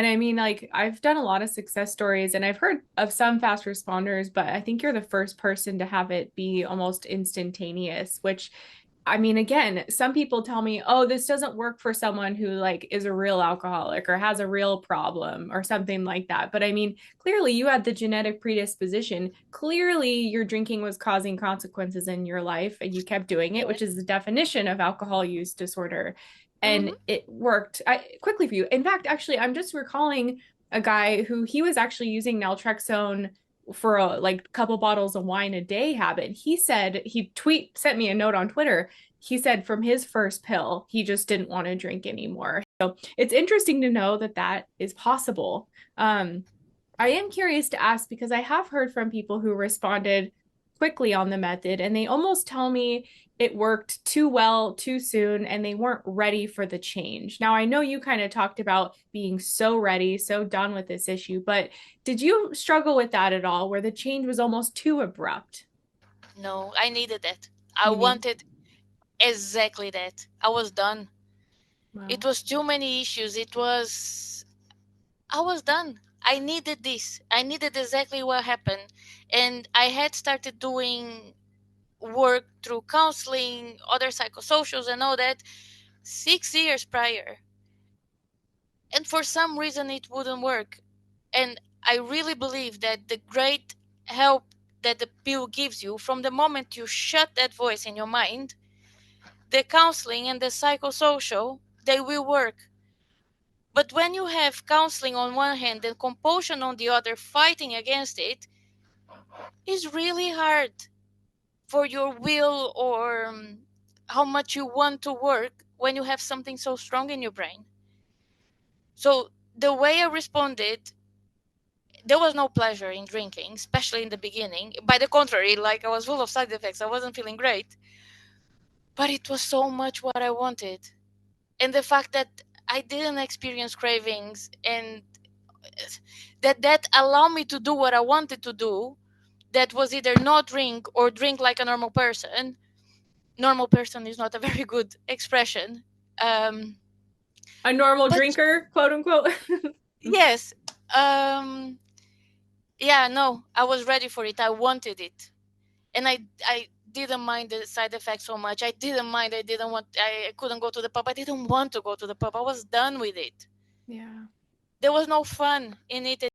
And I mean, like, I've done a lot of success stories and I've heard of some fast responders, but I think you're the first person to have it be almost instantaneous, which I mean, again, some people tell me, oh, this doesn't work for someone who like is a real alcoholic or has a real problem or something like that. But I mean, clearly you had the genetic predisposition. Clearly your drinking was causing consequences in your life and you kept doing it, which Yes. is the definition of alcohol use disorder. And Mm-hmm. it worked quickly for you. In fact, actually, I'm just recalling a guy who he was actually using naltrexone for a like couple bottles of wine a day habit. He said he tweet sent me a note on Twitter. He said from his first pill, he just didn't want to drink anymore. So it's interesting to know that that is possible. Um, I am curious to ask because I have heard from people who responded quickly on the method and they almost tell me it worked too well too soon and they weren't ready for the change. Now, I know you kind of talked about being so ready, so done with this issue, but did you struggle with that at all where the change was almost too abrupt? No, I needed that. I You need, wanted exactly that. I was done. It well, was too many issues. I was done. I needed this. I needed exactly what happened. And I had started doing work through counseling, other psychosocials, and all that 6 years prior. And for some reason, it wouldn't work. And I really believe that the great help that the pill gives you from the moment you shut that voice in your mind, the counseling and the psychosocial, they will work. But when you have counseling on one hand and compulsion on the other fighting against it, it's really hard for your will or how much you want to work when you have something so strong in your brain. So the way I responded, there was no pleasure in drinking, especially in the beginning. By the contrary, like I was full of side effects, I wasn't feeling great. But it was so much what I wanted. And the fact that I didn't experience cravings and that allowed me to do what I wanted to do, that was either not drink or drink like a normal person. Normal person is not a very good expression. Um, a normal but drinker, quote unquote. yes, um, yeah, no, I was ready for it. I wanted it, and I didn't mind the side effects so much. I didn't mind. I didn't want. I couldn't go to the pub. I didn't want to go to the pub. I was done with it. Yeah. There was no fun in it